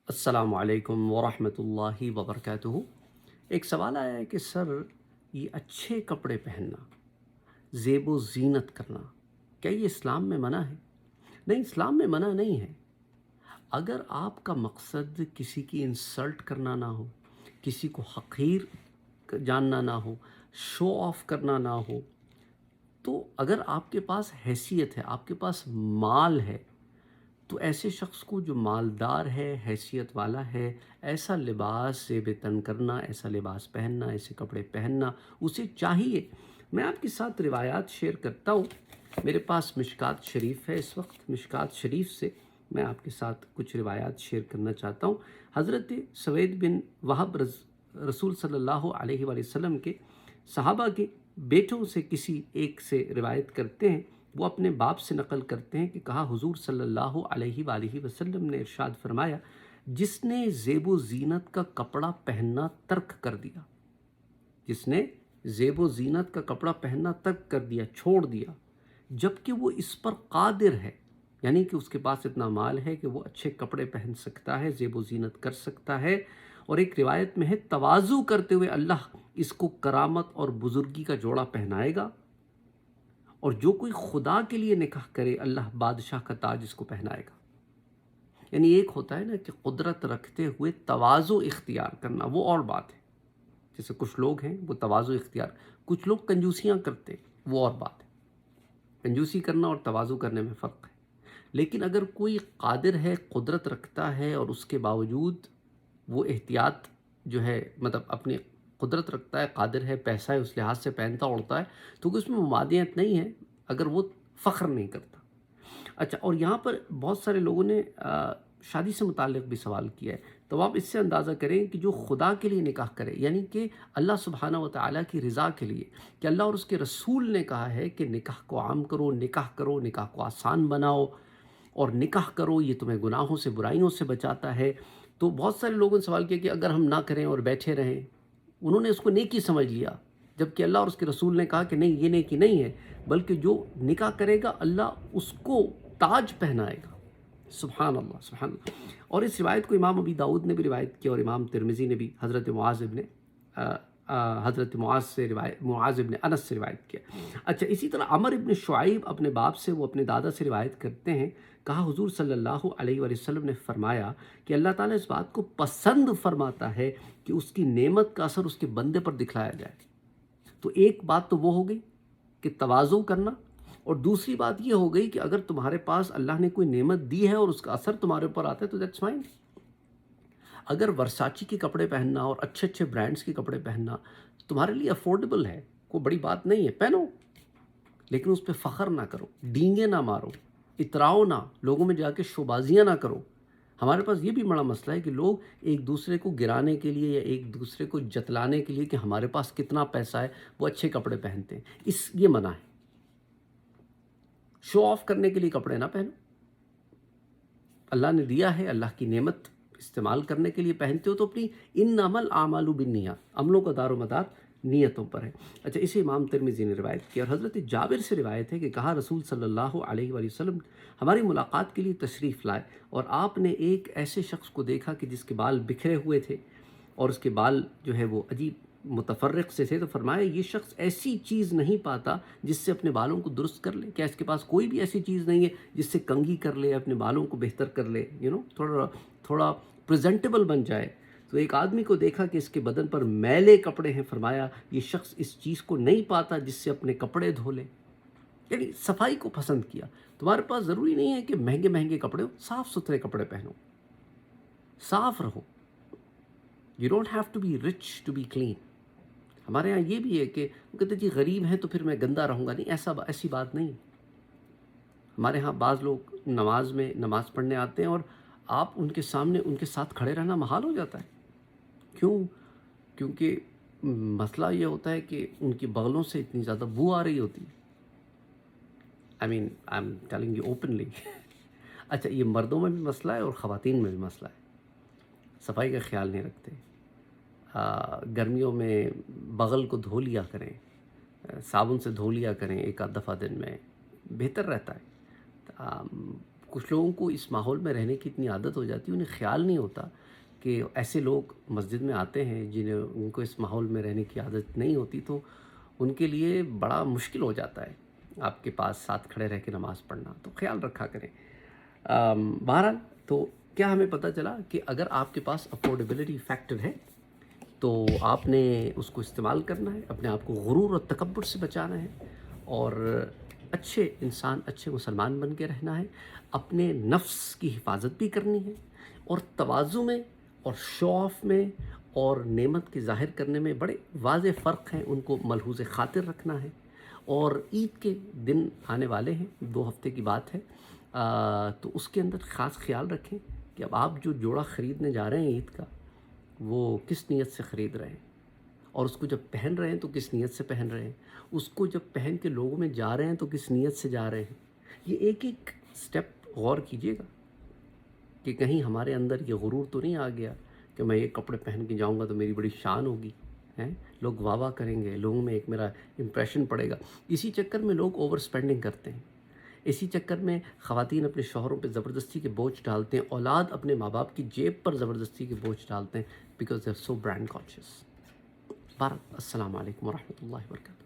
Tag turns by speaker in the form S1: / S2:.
S1: السلام علیکم ورحمۃ اللہ وبرکاتہ۔ ایک سوال آیا ہے کہ سر، یہ اچھے کپڑے پہننا، زیب و زینت کرنا، کیا یہ اسلام میں منع ہے؟ نہیں، اسلام میں منع نہیں ہے۔ اگر آپ کا مقصد کسی کی انسلٹ کرنا نہ ہو، کسی کو حقیر جاننا نہ ہو، شو آف کرنا نہ ہو، تو اگر آپ کے پاس حیثیت ہے، آپ کے پاس مال ہے، تو ایسے شخص کو جو مالدار ہے، حیثیت والا ہے، ایسا لباس زیب تن کرنا، ایسا لباس پہننا، ایسے کپڑے پہننا اسے چاہیے۔ میں آپ کے ساتھ روایات شیئر کرتا ہوں۔ میرے پاس مشکات شریف ہے اس وقت، مشکات شریف سے میں آپ کے ساتھ کچھ روایات شیئر کرنا چاہتا ہوں۔ حضرت سوید بن وہب رسول صلی اللہ علیہ وآلہ وسلم کے صحابہ کے بیٹوں سے کسی ایک سے روایت کرتے ہیں، وہ اپنے باپ سے نقل کرتے ہیں کہ کہا حضور صلی اللہ علیہ وآلہ وسلم نے ارشاد فرمایا، جس نے زیب و زینت کا کپڑا پہننا ترک کر دیا، جس نے زیب و زینت کا کپڑا پہننا ترک کر دیا، چھوڑ دیا، جبکہ وہ اس پر قادر ہے، یعنی کہ اس کے پاس اتنا مال ہے کہ وہ اچھے کپڑے پہن سکتا ہے، زیب و زینت کر سکتا ہے، اور ایک روایت میں ہے تواضع کرتے ہوئے اللہ اس کو کرامت اور بزرگی کا جوڑا پہنائے گا، اور جو کوئی خدا کے لیے نکاح کرے اللہ بادشاہ کا تاج اس کو پہنائے گا۔ یعنی ایک ہوتا ہے نا کہ قدرت رکھتے ہوئے تواضع اختیار کرنا، وہ اور بات ہے۔ جیسے کچھ لوگ ہیں وہ تواضع اختیار، کچھ لوگ کنجوسیاں کرتے، وہ اور بات ہے۔ کنجوسی کرنا اور تواضع کرنے میں فرق ہے۔ لیکن اگر کوئی قادر ہے، قدرت رکھتا ہے، اور اس کے باوجود وہ احتیاط جو ہے، مطلب اپنی قدرت رکھتا ہے، قادر ہے، پیسہ ہے، اس لحاظ سے پہنتا اڑتا ہے، تو اس میں ممادیت نہیں ہے اگر وہ فخر نہیں کرتا۔ اچھا، اور یہاں پر بہت سارے لوگوں نے شادی سے متعلق بھی سوال کیا ہے، تو آپ اس سے اندازہ کریں کہ جو خدا کے لیے نکاح کرے، یعنی کہ اللہ سبحانہ و تعالیٰ کی رضا کے لیے، کہ اللہ اور اس کے رسول نے کہا ہے کہ نکاح کو عام کرو، نکاح کرو، نکاح کو آسان بناؤ، اور نکاح کرو، یہ تمہیں گناہوں سے، برائیوں سے بچاتا ہے۔ تو بہت سارے لوگوں نے سوال کیا کہ اگر ہم نہ کریں اور بیٹھے رہیں، انہوں نے اس کو نیکی سمجھ لیا، جبکہ اللہ اور اس کے رسول نے کہا کہ نہیں، یہ نیکی نہیں ہے، بلکہ جو نکاح کرے گا اللہ اس کو تاج پہنائے گا۔ سبحان اللہ، سبحان اللہ۔ اور اس روایت کو امام ابی داؤد نے بھی روایت کیا، اور امام ترمذی نے بھی حضرت معاذ ابن انس سے روایت کیا۔ اچھا، اسی طرح عمر ابن شعیب اپنے باپ سے، وہ اپنے دادا سے روایت کرتے ہیں، کہا حضور صلی اللہ علیہ وآلہ وسلم نے فرمایا کہ اللہ تعالیٰ اس بات کو پسند فرماتا ہے کہ اس کی نعمت کا اثر اس کے بندے پر دکھلایا جائے۔ تو ایک بات تو وہ ہو گئی کہ تواضع کرنا، اور دوسری بات یہ ہو گئی کہ اگر تمہارے پاس اللہ نے کوئی نعمت دی ہے اور اس کا اثر تمہارے اوپر آتا ہے تو دیٹس فائن۔ اگر ورساچی کے کپڑے پہننا اور اچھے اچھے برانڈز کے کپڑے پہننا تمہارے لیے افورڈیبل ہے، کوئی بڑی بات نہیں ہے، پہنو، لیکن اس پہ فخر نہ کرو، ڈینگیں نہ مارو، اتراؤ نہ، لوگوں میں جا کے شوبازیاں نہ کرو۔ ہمارے پاس یہ بھی بڑا مسئلہ ہے کہ لوگ ایک دوسرے کو گرانے کے لیے یا ایک دوسرے کو جتلانے کے لیے کہ ہمارے پاس کتنا پیسہ ہے، وہ اچھے کپڑے پہنتے ہیں، یہ منع ہے۔ شو آف کرنے کے لیے کپڑے نہ پہنو، اللہ نے دیا ہے، اللہ کی نعمت استعمال کرنے کے لیے پہنتے ہو تو اپنی انما الاعمال بالنیات، عملوں کا دار و مدار نیتوں پر ہے۔ اچھا، اسے امام ترمذی نے روایت کیا، اور حضرت جابر سے روایت ہے کہ کہا رسول صلی اللہ علیہ وآلہ وسلم ہماری ملاقات کے لیے تشریف لائے، اور آپ نے ایک ایسے شخص کو دیکھا کہ جس کے بال بکھرے ہوئے تھے، اور اس کے بال جو ہے وہ عجیب متفرق سے تھے، تو فرمایا یہ شخص ایسی چیز نہیں پاتا جس سے اپنے بالوں کو درست کر لے، کیا اس کے پاس کوئی بھی ایسی چیز نہیں ہے جس سے کنگھی کر لے، اپنے بالوں کو بہتر کر لے، تھوڑا پریزنٹیبل بن جائے۔ تو ایک آدمی کو دیکھا کہ اس کے بدن پر میلے کپڑے ہیں، فرمایا یہ شخص اس چیز کو نہیں پاتا جس سے اپنے کپڑے دھو لے، یعنی صفائی کو پسند کیا۔ تمہارے پاس ضروری نہیں ہے کہ مہنگے مہنگے کپڑے ہو، صاف ستھرے کپڑے پہنو، صاف رہو۔ You don't have to be rich to be clean۔ ہمارے ہاں یہ بھی ہے کہ وہ کہتے جی غریب ہیں تو پھر میں گندہ رہوں گا، نہیں، ایسی بات نہیں۔ ہمارے ہاں بعض لوگ نماز پڑھنے آتے ہیں اور آپ ان کے سامنے ان کے ساتھ کھڑے رہنا محال ہو جاتا ہے۔ کیوں؟ کیونکہ مسئلہ یہ ہوتا ہے کہ ان کی بغلوں سے اتنی زیادہ بو آ رہی ہوتی ہے۔ I am telling you openly. اچھا، یہ مردوں میں بھی مسئلہ ہے اور خواتین میں بھی مسئلہ ہے، صفائی کا خیال نہیں رکھتے۔ گرمیوں میں بغل کو دھو لیا کریں، صابن سے دھو لیا کریں ایک آدھ دفعہ دن میں، بہتر رہتا ہے۔ کچھ لوگوں کو اس ماحول میں رہنے کی اتنی عادت ہو جاتی ہے، انہیں خیال نہیں ہوتا کہ ایسے لوگ مسجد میں آتے ہیں ان کو اس ماحول میں رہنے کی عادت نہیں ہوتی، تو ان کے لیے بڑا مشکل ہو جاتا ہے آپ کے پاس ساتھ کھڑے رہ کے نماز پڑھنا، تو خیال رکھا کریں۔ بہرحال تو کیا ہمیں پتہ چلا کہ اگر آپ کے پاس افورڈیبلٹی فیکٹر ہے تو آپ نے اس کو استعمال کرنا ہے، اپنے آپ کو غرور اور تکبر سے بچانا ہے، اور اچھے انسان، اچھے مسلمان بن کے رہنا ہے، اپنے نفس کی حفاظت بھی کرنی ہے، اور تواضع میں اور شو آف میں اور نعمت کے ظاہر کرنے میں بڑے واضح فرق ہیں، ان کو ملحوظ خاطر رکھنا ہے۔ اور عید کے دن آنے والے ہیں، 2 ہفتے کی بات ہے، تو اس کے اندر خاص خیال رکھیں کہ اب آپ جو جوڑا خریدنے جا رہے ہیں عید کا، وہ کس نیت سے خرید رہے ہیں، اور اس کو جب پہن رہے ہیں تو کس نیت سے پہن رہے ہیں، اس کو جب پہن کے لوگوں میں جا رہے ہیں تو کس نیت سے جا رہے ہیں۔ یہ ایک ایک سٹیپ غور کیجیے گا کہ کہیں ہمارے اندر یہ غرور تو نہیں آ گیا کہ میں یہ کپڑے پہن کے جاؤں گا تو میری بڑی شان ہوگی، لوگ واہ واہ کریں گے، لوگوں میں ایک میرا امپریشن پڑے گا۔ اسی چکر میں لوگ اوور سپینڈنگ کرتے ہیں، اسی چکر میں خواتین اپنے شوہروں پہ زبردستی کے بوجھ ڈالتے ہیں، اولاد اپنے ماں باپ کی جیب پر زبردستی کے بوجھ ڈالتے ہیں، because they are so brand conscious. السلام علیکم ورحمۃ اللہ وبرکاتہ۔